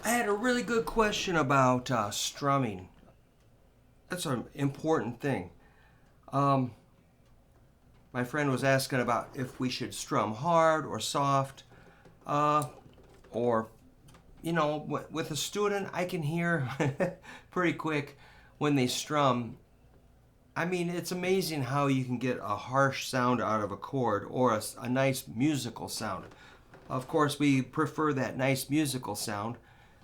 I had a really good question about strumming. That's an important thing. Um, my friend was asking about if we should strum hard or soft, uh, or, with a student, I can hear pretty quick when they strum. I mean, it's amazing how you can get a harsh sound out of a chord or a nice musical sound. Of course, we prefer that nice musical sound.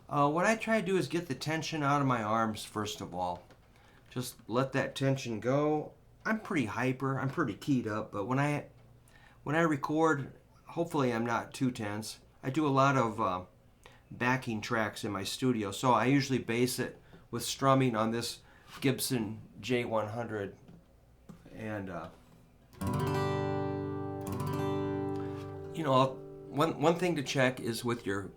What I try to do is get the tension out of my arms first of all. Just let that tension go. I'm pretty hyper. I'm pretty keyed up, but when I record, hopefully I'm not too tense. I do a lot of backing tracks in my studio, so I usually base it with strumming on this Gibson J100, and one thing to check is with your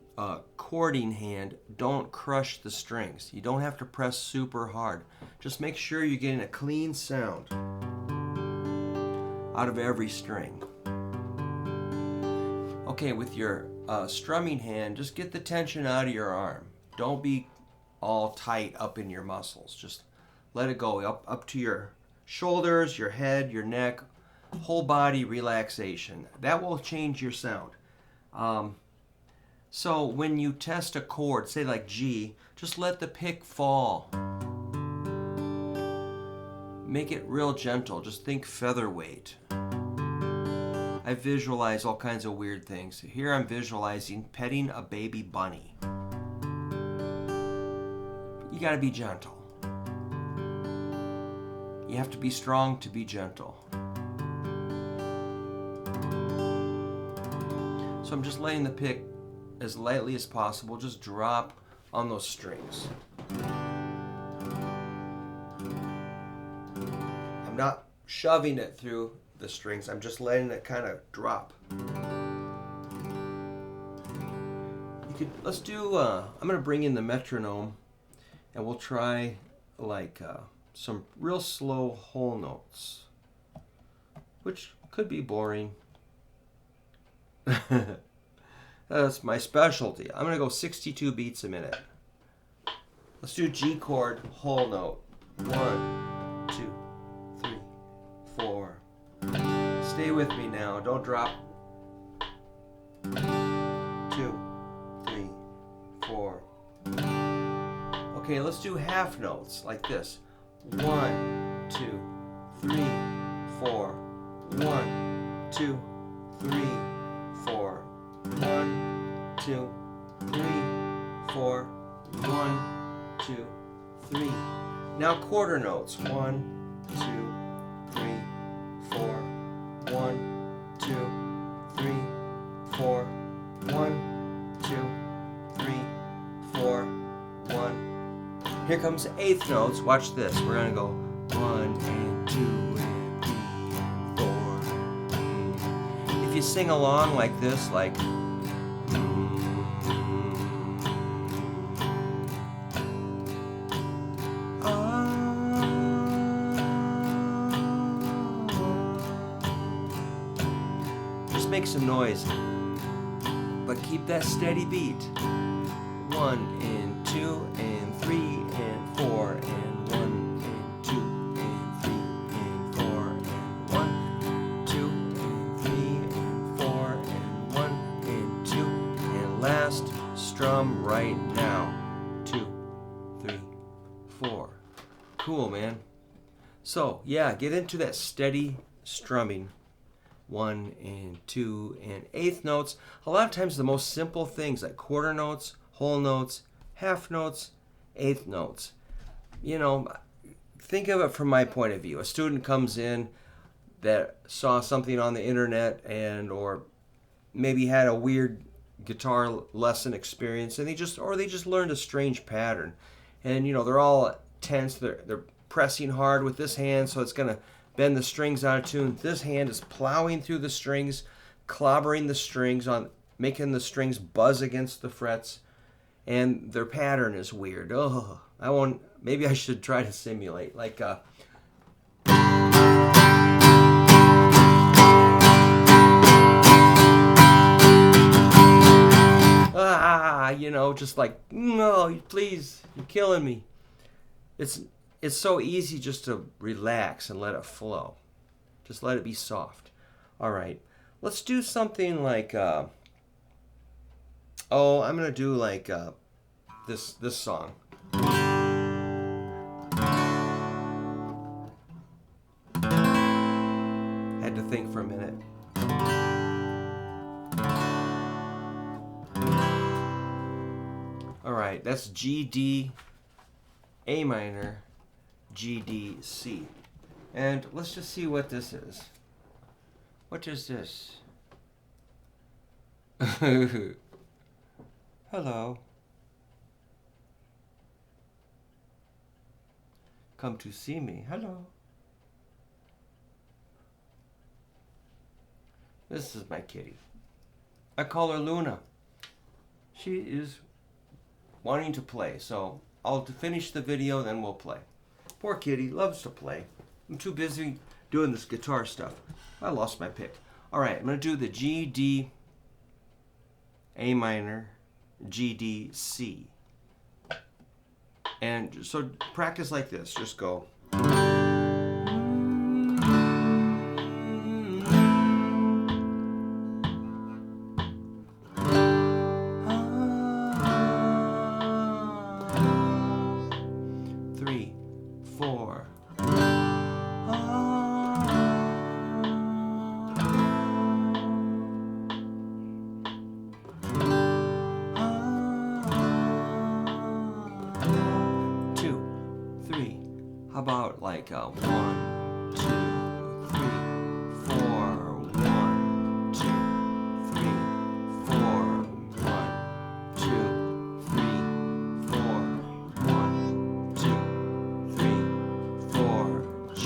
chording hand, don't crush the strings. You don't have to press super hard. Just make sure you're getting a clean sound out of every string. Okay, with your strumming hand, just get the tension out of your arm. Don't be all tight up in your muscles. Just let it go up to your shoulders, your head, your neck, whole body relaxation. That will change your sound. So when you test a chord, say like G, just let the pick fall. Make it real gentle. Just think featherweight. I visualize all kinds of weird things. Here I'm visualizing petting a baby bunny. You gotta be gentle. You have to be strong to be gentle. So I'm just letting the pick as lightly as possible just drop on those strings. I'm not shoving it through the strings, I'm just letting it kind of drop. Let's do, I'm going to bring in the metronome and we'll try like some real slow whole notes, which could be boring. That's my specialty. I'm going to go 62 beats a minute. Let's do G chord whole note. 1, 2, 3, 4. Stay with me now. Don't drop. 2, 3, 4. Okay, let's do half notes like this. 1, 2, 3, 4. 1, 2, 3, 4. 1, 2, 3, 4. 1, 2, 3. Now quarter notes. 1, 2, 3, 4. 1, 2, 3, 4. 1, 2, 3, 4. 1. Here comes eighth notes. Watch this. We're gonna go 1 and 2 and 3 and 4. If you sing along like this, like just make some noise, but keep that steady beat. 1 and 2 and 3 and 4 and 1 and 2 and 3 and 4 and 1, 2 and 3 and 4 and 1 and 2 and last strum right now. 2, 3, 4. Cool, man. So yeah, get into that steady strumming. 1 and 2 and eighth notes. A lot of times the most simple things like quarter notes, whole notes, half notes, eighth notes. Think of it from my point of view. A student comes in that saw something on the internet or maybe had a weird guitar lesson experience and they just learned a strange pattern. And they're all tense, they're pressing hard with this hand, so it's gonna bend the strings out of tune. This hand is plowing through the strings, clobbering the strings on, making the strings buzz against the frets, and their pattern is weird. Oh, maybe I should try to simulate like you know, just like, no, please, you're killing me. It's so easy just to relax and let it flow. Just let it be soft. All right, let's do something like, I'm gonna do like this song. Had to think for a minute. All right, that's G, D, A minor, G, D, C. And let's just see what this is. What is this? Hello. Come to see me. Hello. This is my kitty. I call her Luna. She is wanting to play, so I'll finish the video, then we'll play. Poor kitty, loves to play. I'm too busy doing this guitar stuff. I lost my pick. All right, I'm going to do the G, D, A minor, G, D, C. And so practice like this. Just go. 3, 4. 2, 3. How about like 1, 2, 3, 4. 1, 2, 3, 4. 1, 2, 3, 4. 1, 2, 3, 4. G,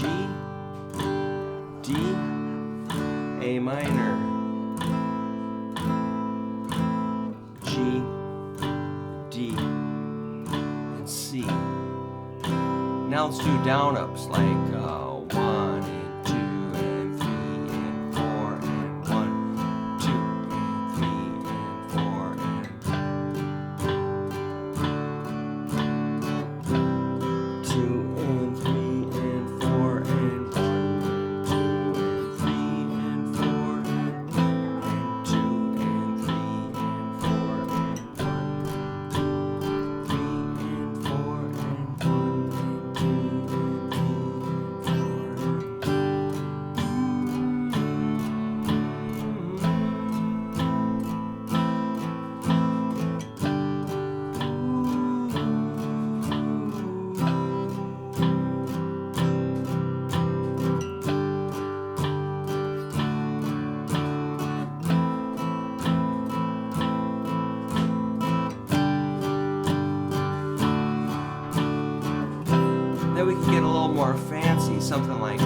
D, A minor, G, D, and C. Now let's do down ups like 1 and 2 and 3 and 4 and 1, 2 and 3 and 4 and 2 and 3 and 4 and 1 and 2 and 3 and 4 and 2 and 3 and 4 and 1, 3 and 4 and 1 and 2 and 3 Then we can get a little more fancy, something like.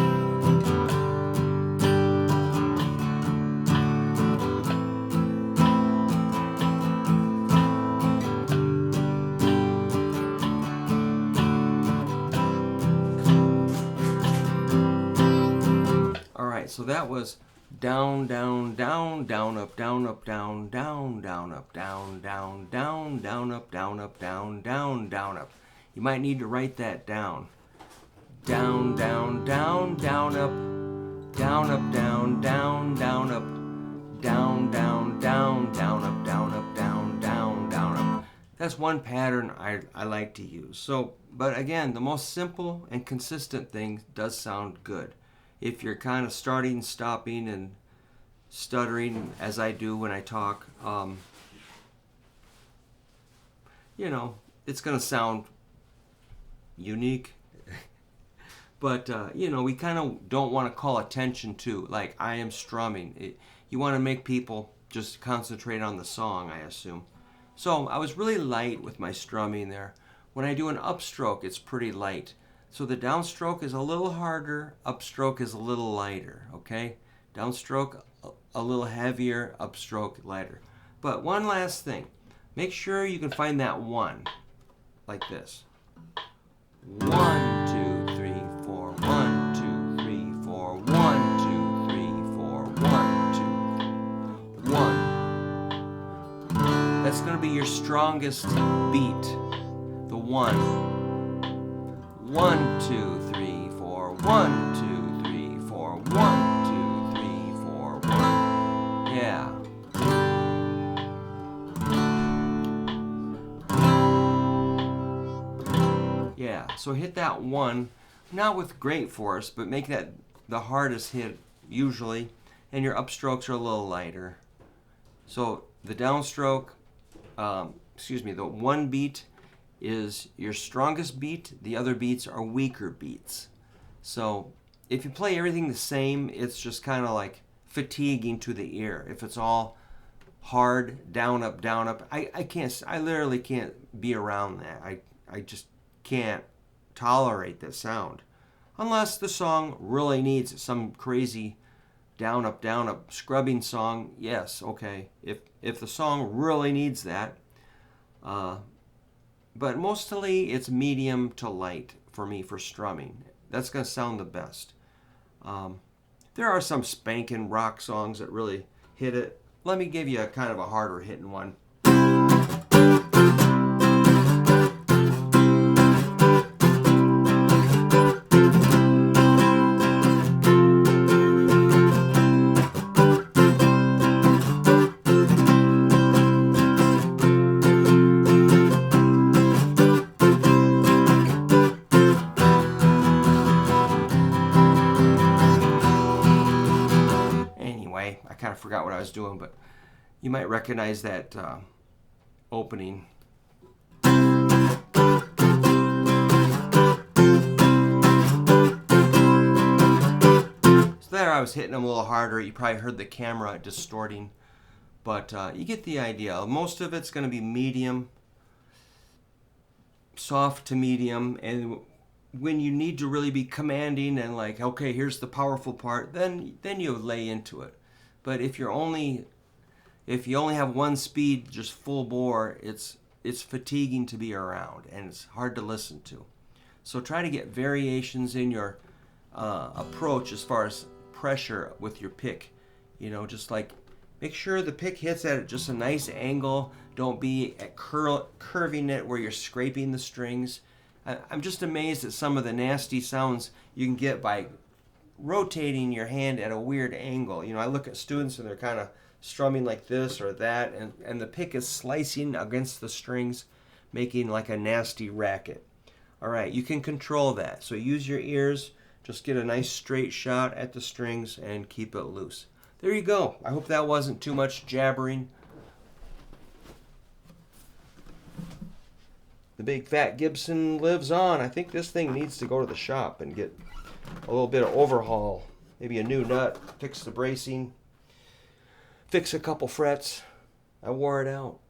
All right, so that was down, down, down, down, up, down, up, down, down, down, up, down, down, down, down, up, down, up, down, down, down, up. You might need to write that down. Down, down, down, down, up, down, up, down, down, down, up, down, down, down, down, up, down, up, down, down, down, up. That's one pattern I like to use. So, but again, the most simple and consistent thing does sound good. If you're kind of starting, stopping, and stuttering, as I do when I talk, you know, it's going to sound unique. But, you know, we kind of don't want to call attention to, like, I am strumming. You want to make people just concentrate on the song, I assume. So I was really light with my strumming there. When I do an upstroke, it's pretty light. So the downstroke is a little harder, upstroke is a little lighter, okay? Downstroke a little heavier, upstroke lighter. But one last thing. Make sure you can find that 1, like this. 1, 2, 3, 4, 1, 2, 3, 4, 1, 2, 3, 4, 1, 2, 3, 1. That's going to be your strongest beat. The 1. 1, 2, 3, 4. 1, 2, 3, 4. 1, 2, 3, 4. 1. Yeah. Yeah, so hit that 1, not with great force, but make that the hardest hit usually, and your upstrokes are a little lighter. So the downstroke, the 1 beat is your strongest beat. The other beats are weaker beats. So if you play everything the same, it's just kind of like fatiguing to the ear. If it's all hard, down, up, I literally can't be around that. I just can't tolerate that sound. Unless the song really needs some crazy down, up scrubbing song, yes, okay. If the song really needs that. But mostly it's medium to light for me for strumming. That's going to sound the best. There are some spanking rock songs that really hit it. Let me give you a kind of a harder hitting one. I kind of forgot what I was doing, but you might recognize that opening. So there I was hitting them a little harder. You probably heard the camera distorting, but you get the idea. Most of it's going to be medium, soft to medium, and when you need to really be commanding and like, okay, here's the powerful part, then you lay into it. But if you only have one speed, just full bore, it's fatiguing to be around and it's hard to listen to. So try to get variations in your approach as far as pressure with your pick. Just like make sure the pick hits at just a nice angle. Don't be at curving it where you're scraping the strings. I'm just amazed at some of the nasty sounds you can get by rotating your hand at a weird angle. I look at students and they're kind of strumming like this or that, and the pick is slicing against the strings, making like a nasty racket. All right, you can control that. So use your ears, just get a nice straight shot at the strings and keep it loose. There you go. I hope that wasn't too much jabbering. The big fat Gibson lives on. I think this thing needs to go to the shop and get a little bit of overhaul. Maybe a new nut, fix the bracing, fix a couple frets. I wore it out.